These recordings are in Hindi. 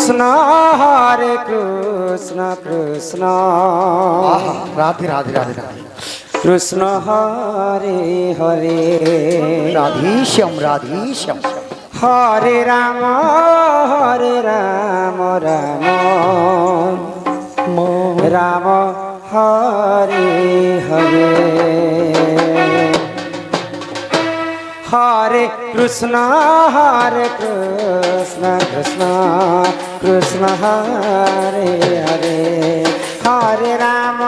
कृष्ण हरे कृष्ण कृष्ण राधे राधे राधे राधे कृष्ण हरे हरे राधीश्याम राधीश्याम हरे राम राम राम हरे हरे हरे कृष्ण कृष्ण कृष्ण हरे हरे हरे राम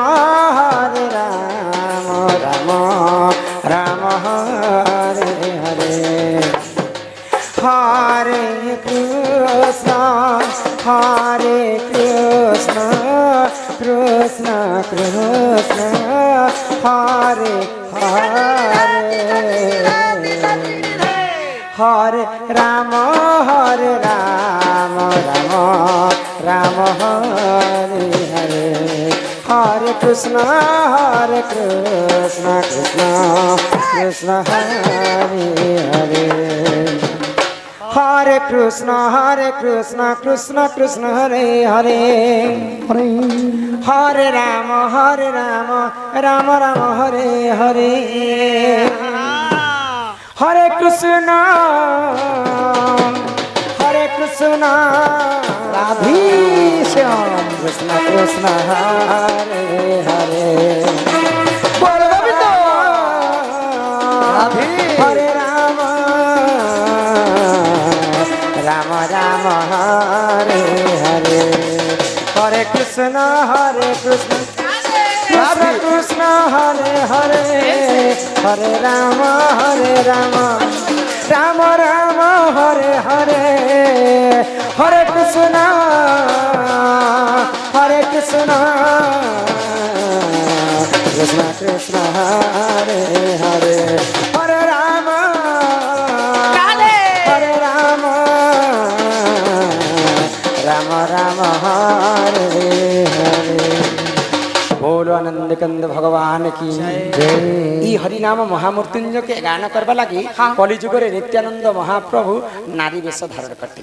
राम राम हरे हरे हरे कृष्ण कृष्ण कृष्ण हरे हरे हरे राम राम राम हरे हरे हरे कृष्ण कृष्ण कृष्ण हरे हरे हरे कृष्ण कृष्ण कृष्ण हरे हरे हरे राम राम राम हरे हरे हरे कृष्ण राधीश्याम कृष्ण कृष्ण हरे हरे बोल गोविंद राधे हरे राम राम हरे हरे हरे कृष्ण कृष्ण हरे हरे हरे राम राम हरे हरे हरे कृष्ण कृष्ण हरे हरे हरे राम राम हरे हरे बोलो आनंद कंद भगवान की ई हरिनाम महामृत्युंजय के गान करवा लगी कलिजुग रे नित्यानंद महाप्रभु नारी वेश धारण करते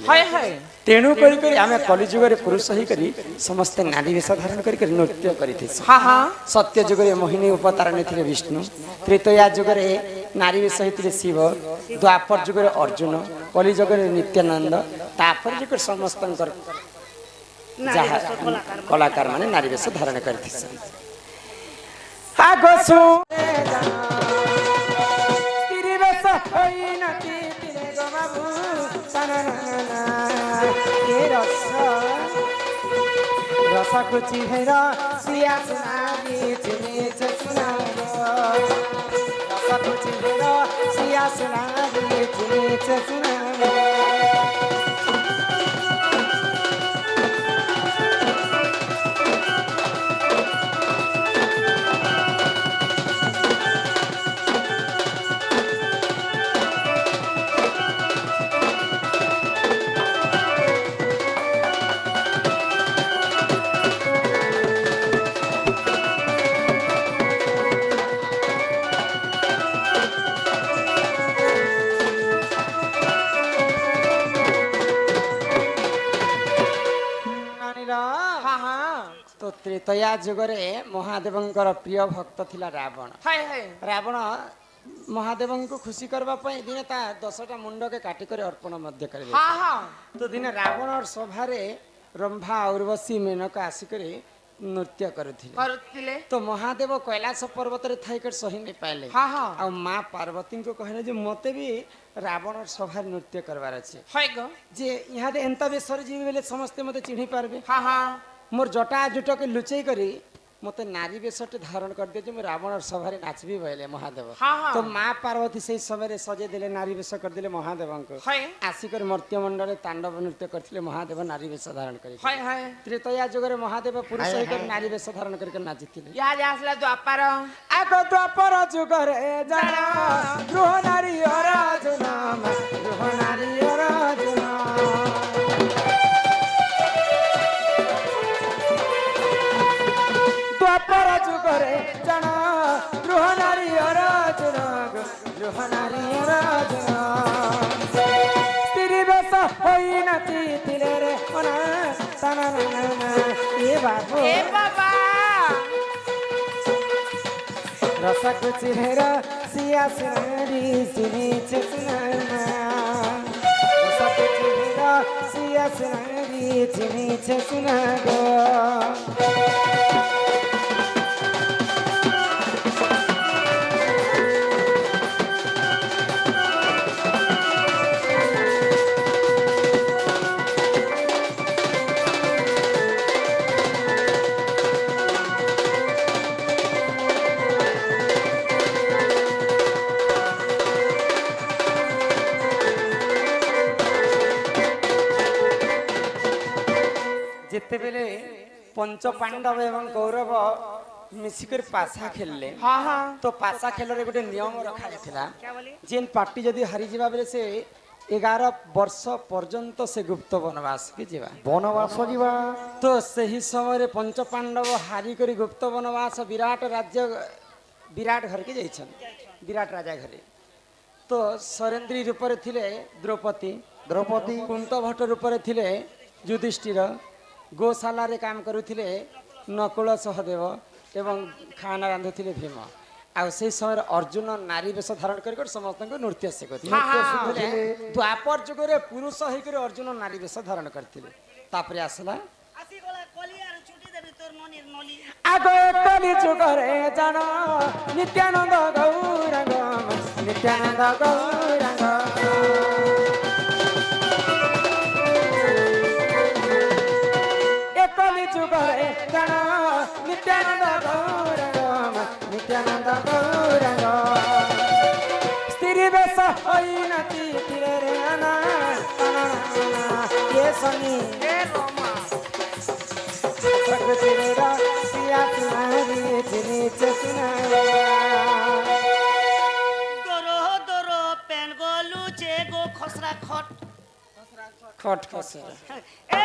तेणु करी आमे कलिजुग रे पुरुष ही करी समस्त नारी वेश धारण करी नृत्य करते सत्य जुग रे मोहिनी अवतारण थे विष्णु त्रेतया जुग रे नारी वेश होते शिव द्वापर जुग रे अर्जुन कलिजुग रे नित्यानंद तापर जुग समस्त कलाकार माने नारी वेश धारण करते रसकुची हेरा सिया सुनारी चिने सुनारो रसकुची हेरा सिया सुनारी चिने सुनारो तो त्रेतया जुगरे महादेवंकर प्रिय भक्त थिला रावण रावण महादेव को खुशी करबा पई दिने ता 10टा मुंड के काटी कर अर्पण मध्य करे तो दिने रावण और सभा रे रंभा उर्वशी मेनका आसी करे नृत्य करथिले तो महादेव कैलाश पर्वत रे थाई कर सही नहीं पाइले आ मां पार्वती को कहले जे मते भी रावण और सभा नृत्य करबार अछि जे यहाँ दे एंता बेसर जीव बेले समस्त मते चिन्ही पारबे मोर जटा जुट के लुचई करी मते नारी बेसटे धारण कर दे जे रावण और सभारे नाचबी भइले महादेव तो मां पार्वती से समय रे सजे देले नारी बेस कर देले महादेव को आसी कर मर्त्य मंडल तांडव नृत्य करथिले महादेव नारी बेस धारण करी त्रेतया जुग रे महादेव पुरुष होई कर नारी बेस धारण करके नाचिथिले या आसला द्वापर आगो द्वापर जुग रे जाना गृह नारी अर्जुन गृह नारी अर्जुन द्वापर जुग रे जाना गृह नारी अर्जुन गृह नारी अर्जुन स्त्री बेस होई नाचिथिले रे তানানানা, এ বাবু এ বাবা রসকুচি হেরা সিয়া সিনারি সিনি চেতনা রসকুচি হেরা সিয়া সিনারি চিনি চেতনা গো যেতেবেলে পঞ্চ পাণ্ডব এবং কৌরব মিশিকরি পাশা খেললে হ্যাঁ হ্যাঁ তো পাশা খেলরে গোটে নিয়ম রখা যাইଥିଲା কে বলি যেন পার্টি যদি হারি ଯିବା বেলে সে 11 ବର୍ଷ পর্যন্ত সে গুপ্ত বনবাস কি ଯିବା বনবাস ଯିବା তো ସେହି ସମୟରେ ପଞ୍ଚ ପାଣ୍ଡବ ହାରିକରି ଗୁପ୍ତ ବନବାସ ବିରାଟ ରାଜ୍ୟ ବିରାଟ ଘରକେ ଯାଇଛନ୍ତି ବିରାଟ ରାଜା ଘରେ ତ ସରେନ୍ଦ୍ରୀ ରୂପରେ ଥିଲେ ଦ୍ରୌପଦୀ ଦ୍ରୌପଦୀ କୁନ୍ତ ଭଟ୍ଟ ରୂପରେ ଥିଲେ ଯୁଧିଷ୍ଠିର ଗୋଶାଲାରେ କାମ କରୁଥିଲେ ନକୁଳ ସହଦେବ ଏବଂ ଖାନା ରାନ୍ଧୁଥିଲେ ଭୀମ ଆଉ ସେଇ ସମୟରେ ଅର୍ଜୁନ ନାରୀ ବେଶ ଧାରଣ କରି ସମସ୍ତଙ୍କୁ ନୃତ୍ୟ ଶିଖୁଥିଲେ ଦ୍ୱାପର ଯୁଗରେ ପୁରୁଷ ହେଇକରି ଅର୍ଜୁନ ନାରୀ ବେଶ ଧାରଣ କରିଥିଲେ ତାପରେ ଆସିଲା ଆସିଗଲା କଲି ଆର ଛୁଟି ଦେବି ତୋର ନନିର ନଲି ଆଗ କଲି ଯୁଗରେ ଜାଣ ନିତ୍ୟାନନ୍ଦ ଗୌରାଙ୍ଗ ନିତ୍ୟାନନ୍ଦ ଗୌରାଙ୍ଗ କଲି ଯୁଗରେ ଜାଣ ନିତ୍ୟାନନ୍ଦ ଗୌରାଙ୍ଗ ନିତ୍ୟାନନ୍ଦ ଗୌରାଙ୍ଗ ସ୍ତ୍ରୀ ବେଶ ହୋଇନତି ତୀରରେ ନାନା କେ ଶନି এ রমা প্রকৃতিরা সিয়া সুনারি চিনি চেতনা দরো দরো পেন গলু চে গো খসরা খট খট খসে এ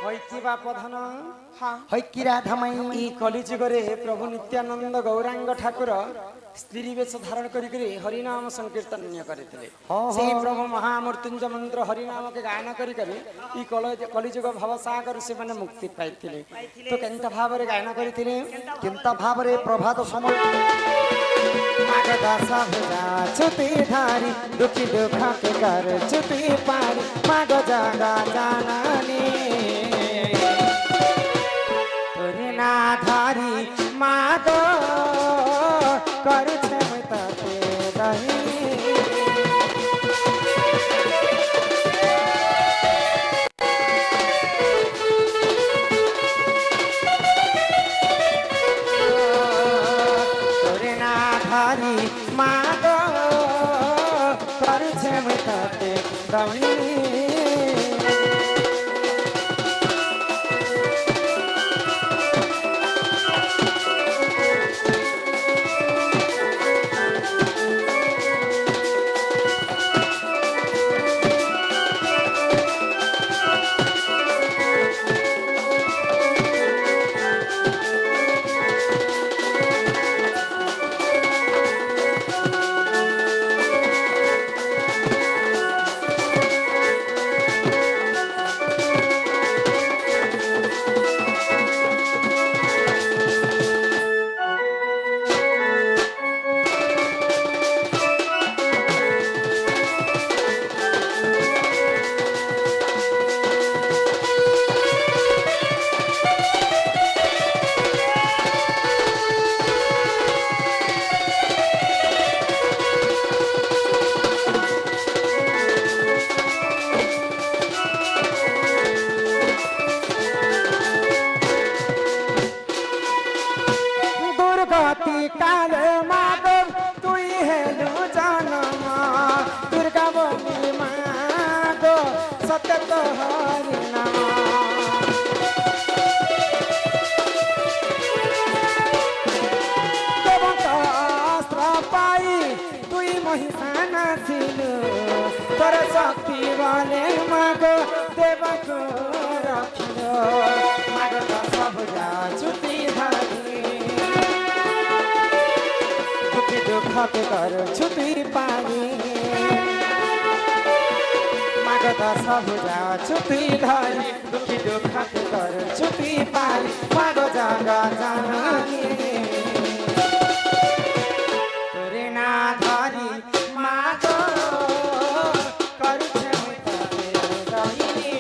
হইকিবা প্রধান হৈকি রাধামাই এই কলিযুগরে প্রভু নিত্যানন্দ গৌরাঙ্গ ঠাকুর স্ত্রী বেশ ধারণ করি হরিনাম সংকীর্তন করেছিলেন সেই প্রভু মহামৃত্যুঞ্জয় মন্ত্র হরিনামকে গায়ন করি এই কলিযুগ ভবসাগর সেমানে মুক্তি পাইଥିଲେ তো কেন্তা ভাবে গায়ন করিଥିଲେ কেন্তা ভাବରେ প্রভাত সময় মাঘ দাসা ভেজা ছুটি ধারি দুঃখী দুঃখকে কর ছুটি পারি মাঘ জাগা জানানি তোরে না ধারি মাঘ করছে তাতে রহি তোরে না ধারি মাঘ করছে তাতে রহি सत्य तो हरि नाम पाई तुई महिषाना थिलु तर शक्ति बले मागो देवको रखिलो मागो त सब जा छुट्टी धरी दुखी दुख के कर छुट्टी पानी मागो त सब जा छुट्टी धरी दुखी दुख के कर छुट्टी पानी मागो जगा जानी धरी मागो करुछे दहिनी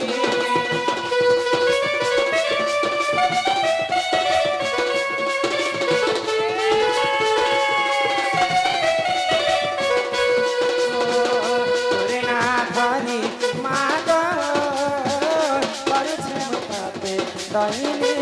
तोरे ना धरी मागो करुछे दहिनी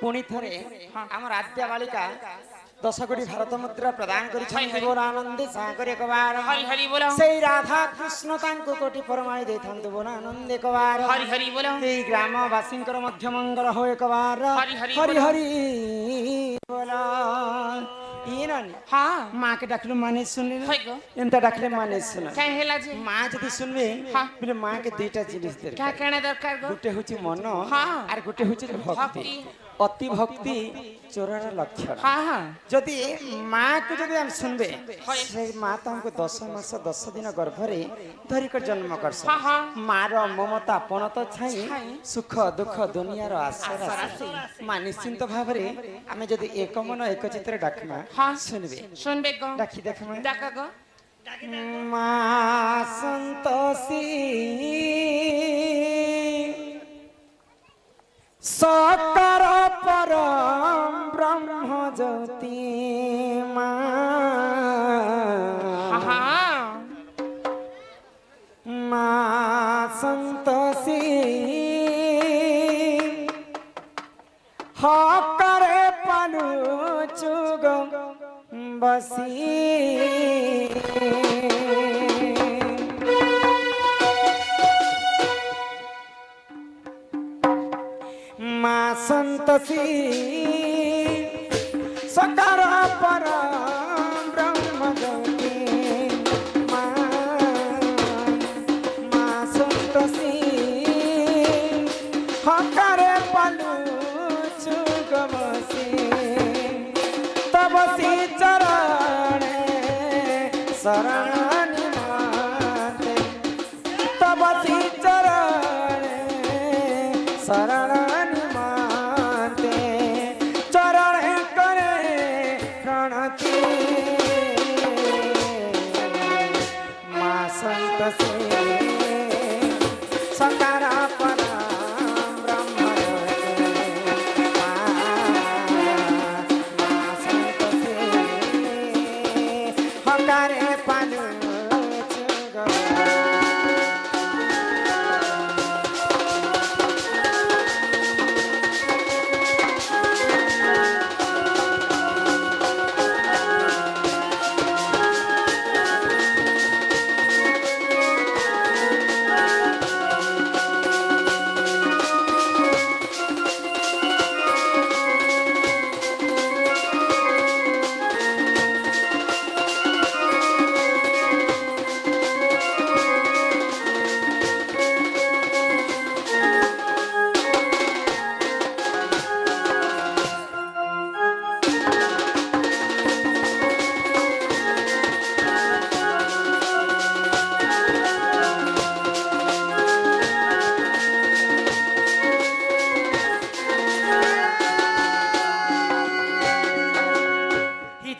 पुणी थरे आम आद्या बालिका 10 कोटी भारत मुद्रा प्रदान करिछन बोल आनंद सागर एक बार हरि हरि बोलो सेई राधा कृष्ण तांको कोटी परमाई देथांतु बोल आनंद एक बार हरि हरि बोलो एई ग्रामवासींकर मध्य मंगल हो एक बार हरि हरि हरि हरि बोला इनानी हाँ माँ के डाकलु माने सुनले है गो एंता डाकले माने सुन काय हेला जी माँ जदी सुनबे हाँ। बिले माँ के दुईटा जिनिस दे क्या कहना दरकार गो गुटे होची मन हाँ। आर गुटे होची भक्ति भक्ति। अति भक्ति चोरर लक्षण हाँ हाँ जदि माँ को जदि हम सुनबे से माँ तो हमको 10 मास 10 दिन गर्भरे धरी कर जन्म करस हाँ हाँ माँ रो ममता पण तो छाई सुख दुख दुनिया रो आशा माँ निश्चिंत भावरे आमे जदि एक मन एक चित्र डाकमा हाँ सुनबे सुनबे गो डाकी देखमा डाका गो माँ संतोषी सकल परम ब्रह्म ज्योति हाँ माँ संतोषी हकरे पनु चुग बसी माँ संतोषी सकल परम ब्रह्म ज्योति माँ संतोषी हकरे पनु चुग बसी तब सी चरण शरण माते तब सी चरण शरण माते चरण करे प्रणति माँ संतोषी सकल परम ब्रह्म ज्योति माँ संतोषी हकरे पनु चुग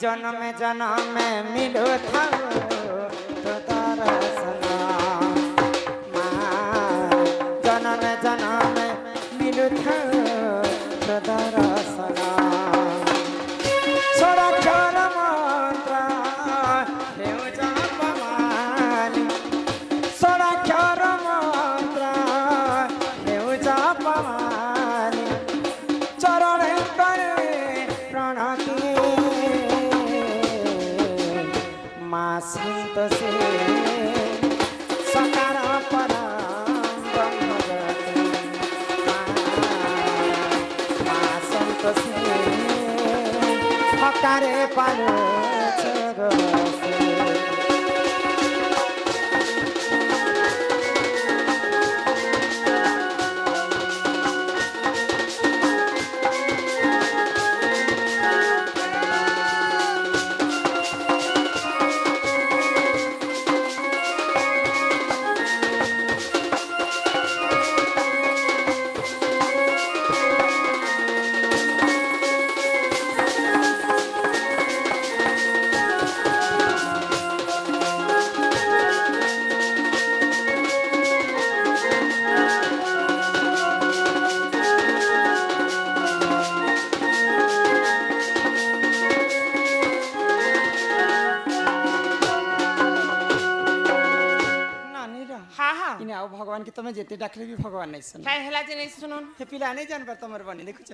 জনমে জনমে মিলু থাও তো দর্শন মা জনমে জনমে মিলু থাও তো দর্শন ষোড়াক্ষর মন্ত্র হেউ জপমানি ষোড়াক্ষর মন্ত্র হেউ জপমানি চরণে করে প্রণতি মা সন্তোষে সকার পরম ব্রহ্মজ্যোতি মা সন্তোষে হকারে পালো চরসে ইনে ଆଉ ଭଗବାନ କି ତମେ ଯେତେ ଡାକିଲେ ବି ଭଗବାନ ନାଇଁ ଶୁଣ କାଇଁ ହେଲା ଯେ ନାଇଁ ଶୁନୁନ୍ ସେ ପିଲା ନାଇଁ ଜାଣିପାର ତମର ବନି ଦେଖୁଛ